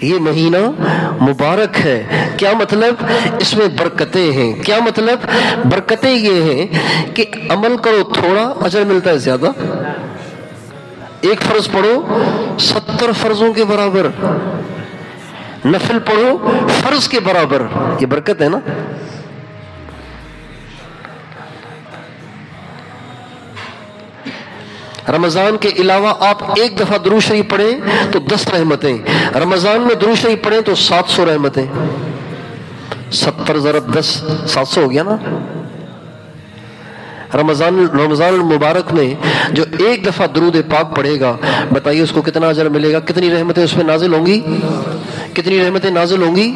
یہ مہینہ مبارک ہے. کیا مطلب؟ اس میں برکتیں ہیں. کیا مطلب؟ برکتیں یہ ہیں کہ عمل کرو تھوڑا، اجر ملتا ہے زیادہ. ایک فرض پڑھو 70 فرضوں کے برابر، نفل پڑھو فرض کے برابر. یہ برکت ہے نا. رمضان کے علاوہ آپ ایک دفعہ درود شریف پڑھیں تو 10 رحمتیں. رمضان میں درود شریف پڑھیں تو 700 رحمتیں. 70 ضرب 10 700 ہو گیا نا. رمضان المبارک میں جو ایک دفعہ درود پاک پڑھے گا، بتائیے اس کو کتنا اجر ملے گا؟ کتنی رحمتیں اس پہ نازل ہوں گی؟ کتنی رحمتیں نازل ہوں گی؟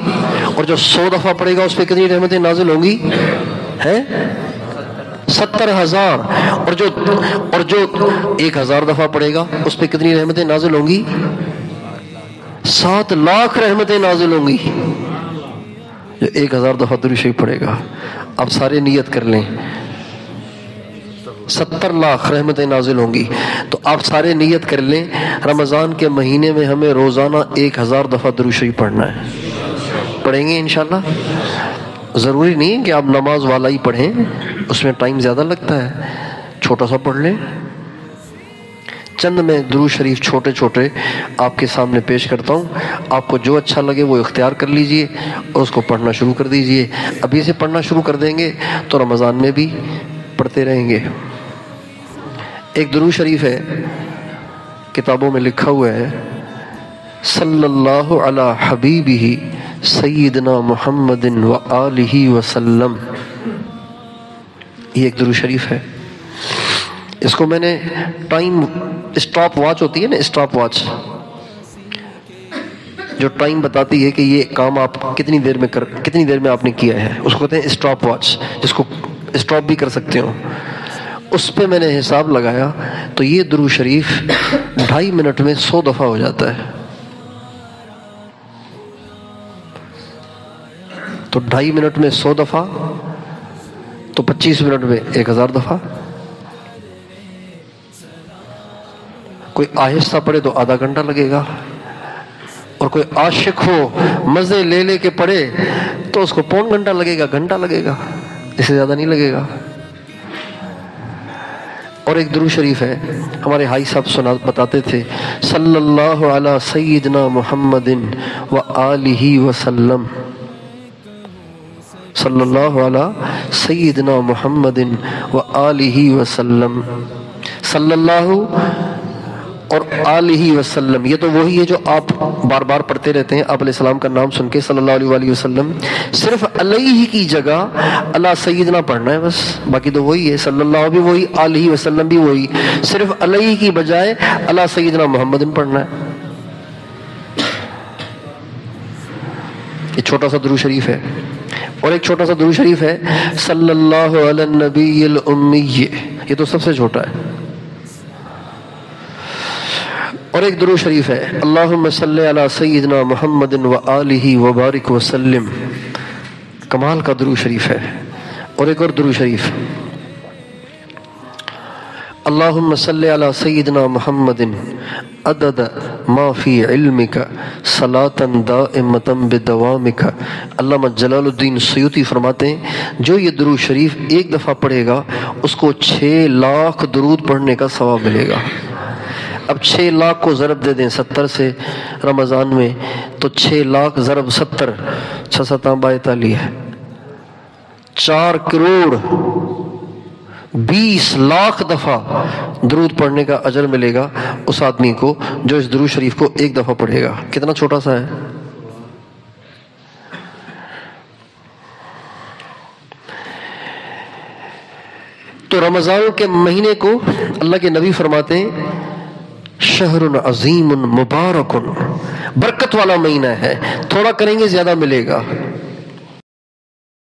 اور جو 100 دفعہ پڑھے گا اس پہ کتنی رحمتیں نازل ہوں گی؟ ہیں 70,000. اور جو 1,000 دفعہ پڑھے گا اس پہ کتنی رحمتیں نازل ہوں گی؟ 7 لاکھ رحمتیں نازل ہوں گی. جو 1,000 دفعہ درود شریف پڑھے گا. آپ سارے نیت کر لیں 70 لاکھ رحمتیں نازل ہوں گی. تو آپ سارے نیت کر لیں رمضان کے مہینے میں ہمیں روزانہ 1,000 دفعہ درود شریف پڑھنا ہے. پڑھیں گے انشاءاللہ. ضروری نہیں ہے کہ آپ نماز والا ہی پڑھیں، اس میں ٹائم زیادہ لگتا ہے. چھوٹا سا پڑھ لیں. چند میں درود شریف چھوٹے چھوٹے آپ کے سامنے پیش کرتا ہوں. آپ کو جو اچھا لگے وہ اختیار کر لیجئے اور اس کو پڑھنا شروع کر دیجئے. ابھی سے پڑھنا شروع کر دیں گے تو رمضان میں بھی پڑھتے رہیں گے. ایک درود شریف ہے، کتابوں میں لکھا ہوا ہے صلی اللہ علی حبیبہ سیدنا محمد و آلہ وسلم. یہ ایک درود شریف ہے. اس کو میں نے ٹائم اسٹاپ واچ ہوتی ہے نا، اسٹاپ واچ جو ٹائم بتاتی ہے کہ یہ کام آپ کتنی دیر میں آپ نے کیا ہے، اس کو کہتے ہیں اسٹاپ واچ، جس کو اسٹاپ بھی کر سکتے ہو. اس پہ میں نے حساب لگایا تو یہ درود شریف 2.5 منٹ میں 100 دفعہ ہو جاتا ہے. تو 2.5 منٹ میں 100 دفعہ تو 25 منٹ میں 1,000 دفعہ. کوئی آہستہ پڑھے تو آدھا گھنٹہ لگے گا، اور کوئی عاشق ہو مزے لے لے کے پڑھے تو اس کو 1.25 گھنٹہ لگے گا، گھنٹہ لگے گا، اس سے زیادہ نہیں لگے گا. اور ایک درود شریف ہے ہمارے حاجی صاحب بتاتے تھے صلی اللہ علی سیدنا محمد و آلہ وسلم. صلی اللہ علی سیدنا محمد و آلہ وسلم. صلی اللہ اور آلہ وسلم یہ تو وہی ہے جو آپ بار بار پڑھتے رہتے ہیں. آپ علیہ السلام کا نام سن کے صلی اللہ علیہ وآلہ وسلم، صرف علیہ کی جگہ اللہ سیدنا پڑھنا ہے بس، باقی تو وہی ہے. صلی اللہ بھی وہی، آلہ وسلم بھی وہی، صرف علیہ کی بجائے اللہ سیدنا محمد پڑھنا ہے. یہ چھوٹا سا درود شریف ہے. اور ایک چھوٹا سا درود شریف ہے صلی اللہ علی النبی الامی، یہ تو سب سے چھوٹا ہے. اور ایک درود شریف ہے اللہم صلی علی سیدنا محمد و آلہ وبارک وسلم. کمال کا درود شریف ہے. اور ایک اور درود شریف اللہم صلی علی سیدنا محمد عدد ما فی علمک صلاة دائمتا بدوامک. علامہ جلال الدین سیوطی فرماتے ہیں جو یہ درود شریف ایک دفعہ پڑھے گا اس کو 6 لاکھ درود پڑھنے کا ثواب ملے گا. اب 6 لاکھ کو ضرب دے دیں 70 سے رمضان میں تو 6 لاکھ ضرب 70 6 7 42 ہے. 4 کروڑ 20 لاکھ دفعہ درود پڑھنے کا اجر ملے گا اس آدمی کو جو اس درود شریف کو ایک دفعہ پڑھے گا. کتنا چھوٹا سا ہے. تو رمضان کے مہینے کو اللہ کے نبی فرماتے ہیں شہر عظیم مبارک، برکت والا مہینہ ہے. تھوڑا کریں گے زیادہ ملے گا.